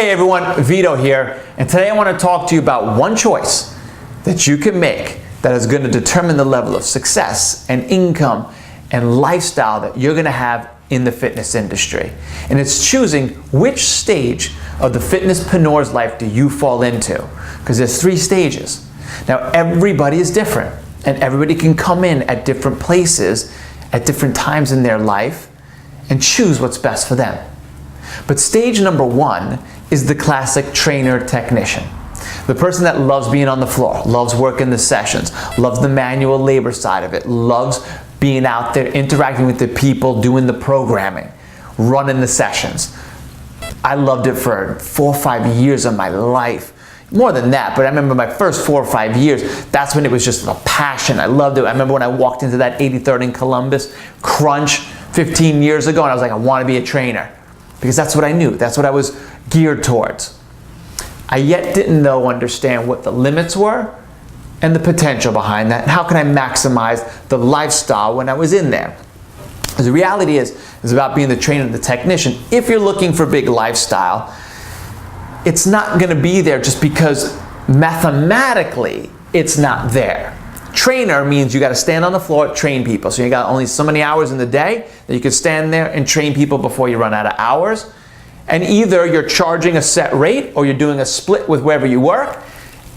Hey everyone, Vito here, and today I want to talk to you about one choice that you can make that is going to determine the level of success and income and lifestyle that you're going to have in the fitness industry. And it's choosing which stage of the fitnesspreneur's life do you fall into, because there's 3 stages. Now everybody is different, and everybody can come in at different places at different times in their life and choose what's best for them. But stage number 1 is the classic trainer technician. The person that loves being on the floor, loves working the sessions, loves the manual labor side of it, loves being out there interacting with the people, doing the programming, running the sessions. I loved it for 4 or 5 years of my life. More than that, but I remember my first 4 or 5 years, that's when it was just a passion. I loved it. I remember when I walked into that 83rd in Columbus Crunch 15 years ago, and I was like, I want to be a trainer. Because that's what I knew. That's what I was geared towards. I yet didn't understand what the limits were and the potential behind that, and how can I maximize the lifestyle when I was in there. Because the reality is about being the trainer and the technician. If you're looking for big lifestyle, it's not going to be there just because mathematically it's not there. Trainer means you got to stand on the floor, train people. So you got only so many hours in the day that you can stand there and train people before you run out of hours. And either you're charging a set rate or you're doing a split with wherever you work,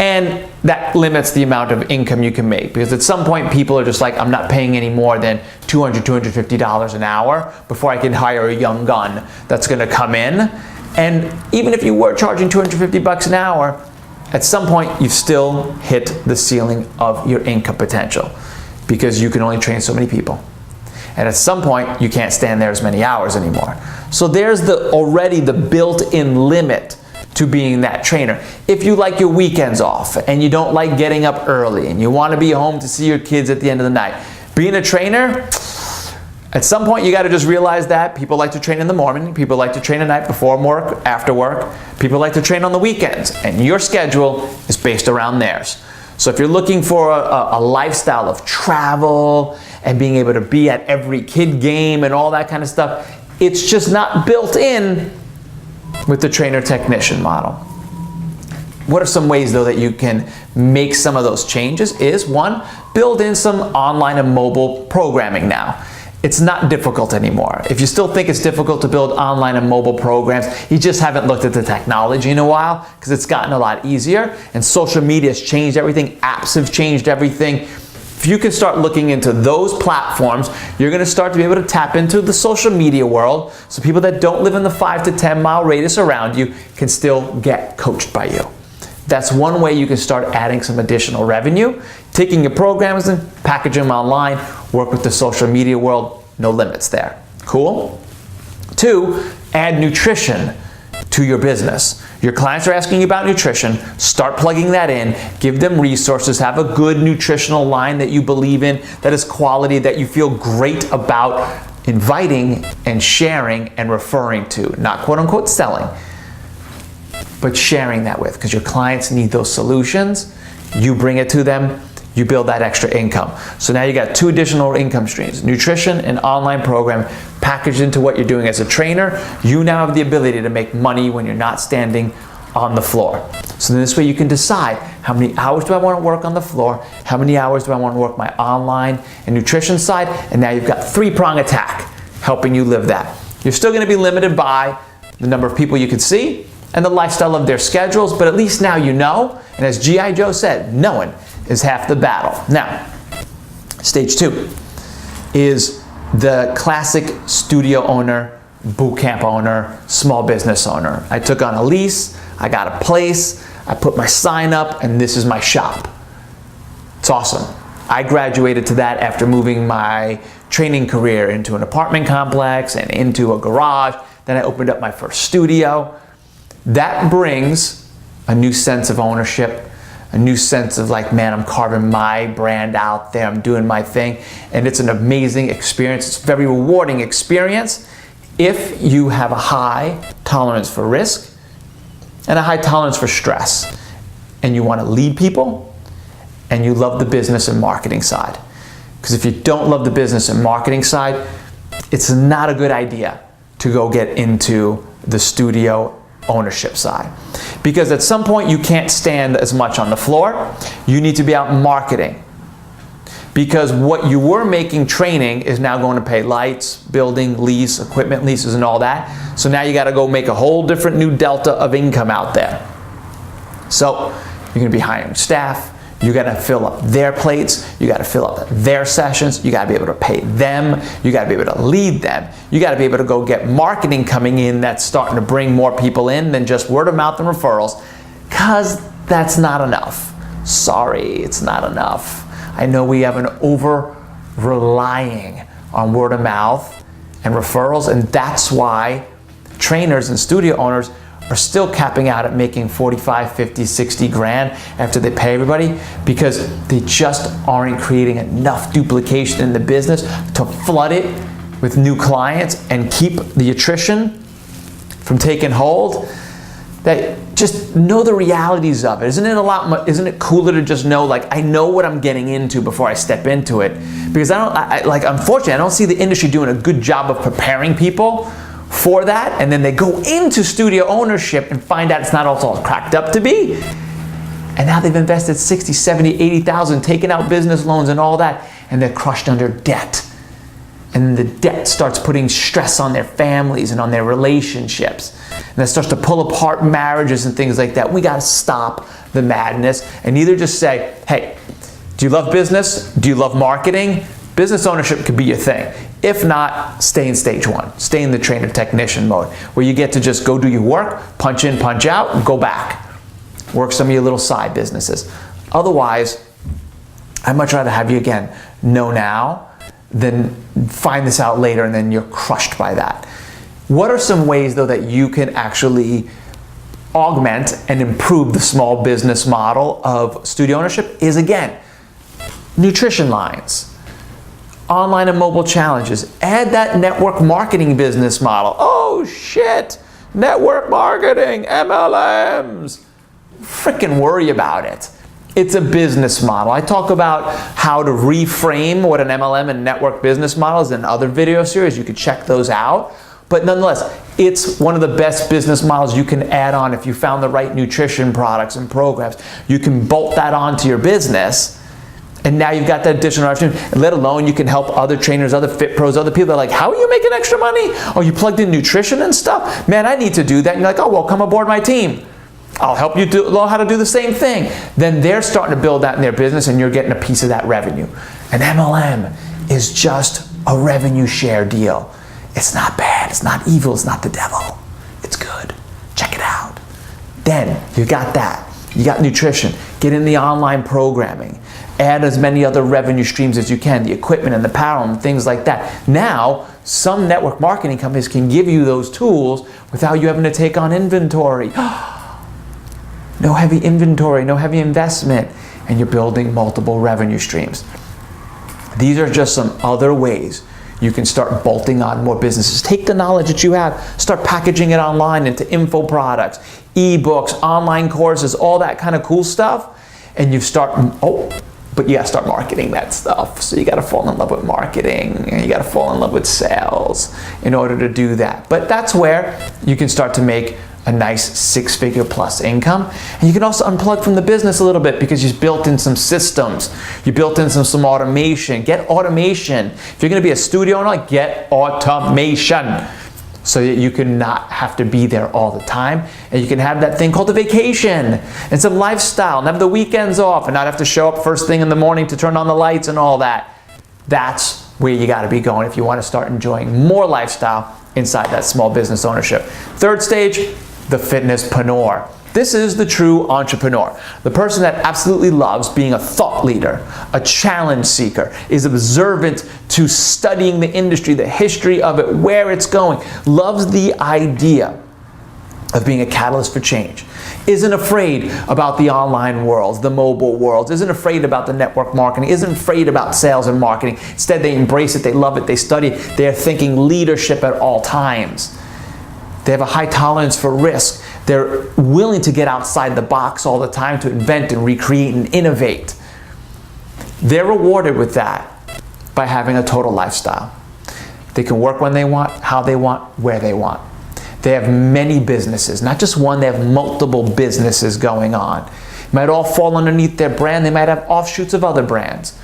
and that limits the amount of income you can make. Because at some point people are just like, I'm not paying any more than $200, $250 an hour before I can hire a young gun that's going to come in. And even if you were charging $250 an hour, at some point you've still hit the ceiling of your income potential because you can only train so many people. And at some point you can't stand there as many hours anymore. So there's already the built-in limit to being that trainer. If you like your weekends off and you don't like getting up early and you want to be home to see your kids at the end of the night, being a trainer, at some point you got to just realize that people like to train in the morning, people like to train at night before work, after work, people like to train on the weekends, and your schedule is based around theirs. So if you're looking for a lifestyle of travel and being able to be at every kid game and all that kind of stuff, it's just not built in with the trainer-technician model. What are some ways though that you can make some of those changes? Is 1, build in some online and mobile programming now. It's not difficult anymore. If you still think it's difficult to build online and mobile programs, you just haven't looked at the technology in a while, because it's gotten a lot easier, and social media has changed everything, apps have changed everything. If you can start looking into those platforms, you're going to start to be able to tap into the social media world, so people that don't live in the 5 to 10 mile radius around you can still get coached by you. That's one way you can start adding some additional revenue. Taking your programs and packaging them online, work with the social media world, no limits there. Cool? 2, add nutrition to your business. Your clients are asking you about nutrition, start plugging that in, give them resources, have a good nutritional line that you believe in, that is quality, that you feel great about inviting and sharing and referring to, not quote unquote selling, but sharing that with, because your clients need those solutions. You bring it to them, you build that extra income. So now you got 2 additional income streams, nutrition and online program packaged into what you're doing as a trainer. You now have the ability to make money when you're not standing on the floor. So then this way you can decide, how many hours do I want to work on the floor? How many hours do I want to work my online and nutrition side? And now you've got 3-prong attack helping you live that. You're still going to be limited by the number of people you can see and the lifestyle of their schedules, but at least now you know, and as G.I. Joe said, knowing is half the battle. Now, stage 2 is the classic studio owner, boot camp owner, small business owner. I took on a lease, I got a place, I put my sign up, and this is my shop. It's awesome. I graduated to that after moving my training career into an apartment complex and into a garage. Then I opened up my first studio. That brings a new sense of ownership, a new sense of like, man, I'm carving my brand out there, I'm doing my thing, and it's an amazing experience. It's a very rewarding experience if you have a high tolerance for risk and a high tolerance for stress, and you want to lead people and you love the business and marketing side. Because if you don't love the business and marketing side, it's not a good idea to go get into the studio ownership side. Because at some point you can't stand as much on the floor. You need to be out marketing. Because what you were making training is now going to pay lights, building, lease, equipment leases and all that. So now you got to go make a whole different new delta of income out there. So you're going to be hiring staff. You got to fill up their plates. You got to fill up their sessions. You got to be able to pay them. You got to be able to lead them. You got to be able to go get marketing coming in that's starting to bring more people in than just word of mouth and referrals, because that's not enough. Sorry, it's not enough. I know we have an over-relying on word of mouth and referrals, and that's why trainers and studio owners are still capping out at making 45, 50, 60 grand after they pay everybody, because they just aren't creating enough duplication in the business to flood it with new clients and keep the attrition from taking hold. That just know the realities of it. Isn't it cooler to just know, like, I know what I'm getting into before I step into it? Because unfortunately, I don't see the industry doing a good job of preparing people for that, and then they go into studio ownership and find out it's not all cracked up to be. And now they've invested 60, 70, 80,000, taken out business loans and all that, and they're crushed under debt. And the debt starts putting stress on their families and on their relationships. And that starts to pull apart marriages and things like that. We got to stop the madness and either just say, hey, do you love business? Do you love marketing? Business ownership could be your thing. If not, stay in stage one. Stay in the trainer technician mode, where you get to just go do your work, punch in, punch out, and go back. Work some of your little side businesses. Otherwise, I'd much rather have you, again, know now than find this out later and then you're crushed by that. What are some ways, though, that you can actually augment and improve the small business model of studio ownership? Is, again, nutrition lines, online and mobile challenges. Add that network marketing business model. Oh shit, network marketing, MLMs. Frickin' worry about it. It's a business model. I talk about how to reframe what an MLM and network business model is in other video series. You can check those out. But nonetheless, it's one of the best business models you can add on if you found the right nutrition products and programs. You can bolt that onto your business, and now you've got that additional opportunity. And let alone you can help other trainers, other fit pros, other people that are like, how are you making extra money? Oh, you plugged in nutrition and stuff? Man, I need to do that. And you're like, oh, well, come aboard my team. I'll help you learn how to do the same thing. Then they're starting to build that in their business, and you're getting a piece of that revenue. An MLM is just a revenue share deal. It's not bad, it's not evil, it's not the devil. It's good. Check it out. Then you got that. You got nutrition. Get in the online programming. Add as many other revenue streams as you can, the equipment and the power and things like that. Now, some network marketing companies can give you those tools without you having to take on inventory. No heavy inventory, no heavy investment, and you're building multiple revenue streams. These are just some other ways you can start bolting on more businesses. Take the knowledge that you have, start packaging it online into info products, ebooks, online courses, all that kind of cool stuff, and you start, but you gotta start marketing that stuff. So you gotta fall in love with marketing, and you gotta fall in love with sales in order to do that. But that's where you can start to make a nice 6-figure plus income. And you can also unplug from the business a little bit because you've built in some systems. You built in some automation. Get automation. If you're gonna be a studio owner, get automation so that you can not have to be there all the time. And you can have that thing called a vacation and some lifestyle and have the weekends off and not have to show up first thing in the morning to turn on the lights and all that. That's where you gotta be going if you wanna start enjoying more lifestyle inside that small business ownership. Third stage, the fitnesspreneur. This is the true entrepreneur. The person that absolutely loves being a thought leader, a challenge seeker, is observant to studying the industry, the history of it, where it's going, loves the idea of being a catalyst for change, isn't afraid about the online worlds, the mobile worlds, isn't afraid about the network marketing, isn't afraid about sales and marketing. Instead, they embrace it, they love it, they study it. They're thinking leadership at all times. They have a high tolerance for risk. They're willing to get outside the box all the time to invent and recreate and innovate. They're rewarded with that by having a total lifestyle. They can work when they want, how they want, where they want. They have many businesses, not just one, they have multiple businesses going on. It might all fall underneath their brand. They might have offshoots of other brands.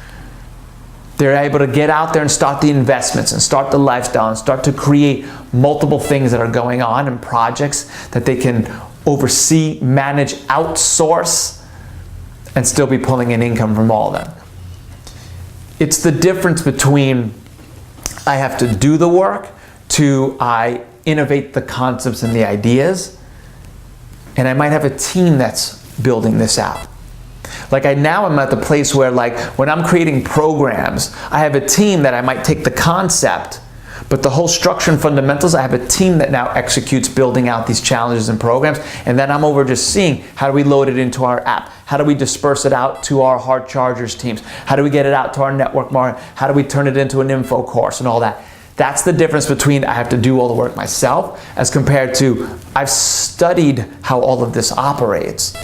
They're able to get out there and start the investments and start the lifestyle and start to create multiple things that are going on and projects that they can oversee, manage, outsource, and still be pulling in income from all of them. It's the difference between I have to do the work to I innovate the concepts and the ideas, and I might have a team that's building this out. Like now I'm at the place where like when I'm creating programs, I have a team that I might take the concept, but the whole structure and fundamentals, I have a team that now executes building out these challenges and programs, and then I'm over just seeing how do we load it into our app? How do we disperse it out to our hard chargers teams? How do we get it out to our network marketing? How do we turn it into an info course and all that? That's the difference between I have to do all the work myself as compared to I've studied how all of this operates,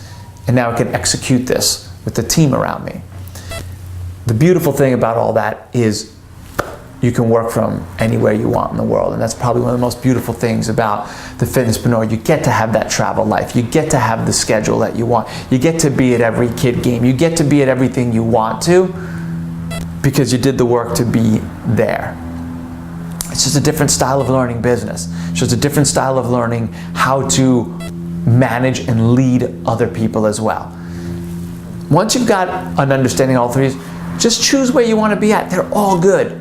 and now I can execute this with the team around me. The beautiful thing about all that is you can work from anywhere you want in the world, and that's probably one of the most beautiful things about the Fitnesspreneur. You get to have that travel life. You get to have the schedule that you want. You get to be at every kid game. You get to be at everything you want to because you did the work to be there. It's just a different style of learning business. It's just a different style of learning how to manage and lead other people as well. Once you've got an understanding of all three, just choose where you want to be at. They're all good.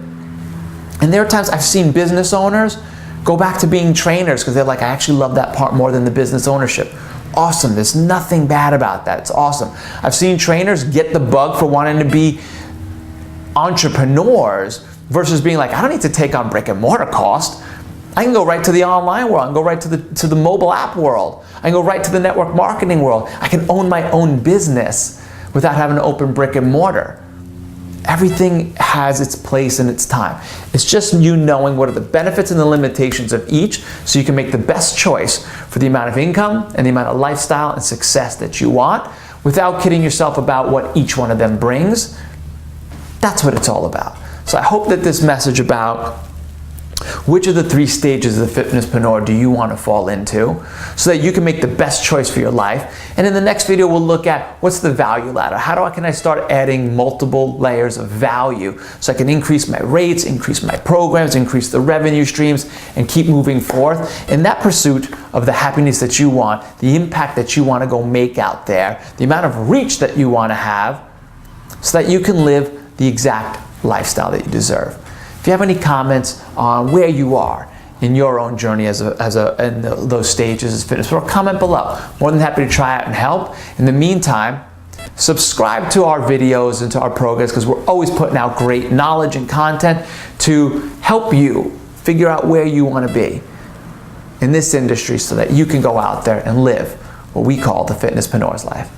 And there are times I've seen business owners go back to being trainers because they're like, I actually love that part more than the business ownership. Awesome. There's nothing bad about that. It's awesome. I've seen trainers get the bug for wanting to be entrepreneurs versus being like, I don't need to take on brick and mortar cost. I can go right to the online world. I can go right to the mobile app world. I can go right to the network marketing world. I can own my own business without having to open brick and mortar. Everything has its place and its time. It's just you knowing what are the benefits and the limitations of each so you can make the best choice for the amount of income and the amount of lifestyle and success that you want without kidding yourself about what each one of them brings. That's what it's all about. So I hope that this message about which of the three stages of the Fitnesspreneur do you want to fall into so that you can make the best choice for your life. And in the next video, we'll look at what's the value ladder. Can I start adding multiple layers of value so I can increase my rates, increase my programs, increase the revenue streams, and keep moving forth in that pursuit of the happiness that you want, the impact that you want to go make out there, the amount of reach that you want to have so that you can live the exact lifestyle that you deserve. If you have any comments on where you are in your own journey in those stages as Fitnesspreneur, comment below. More than happy to try out and help. In the meantime, subscribe to our videos and to our programs because we're always putting out great knowledge and content to help you figure out where you want to be in this industry so that you can go out there and live what we call the Fitnesspreneur's life.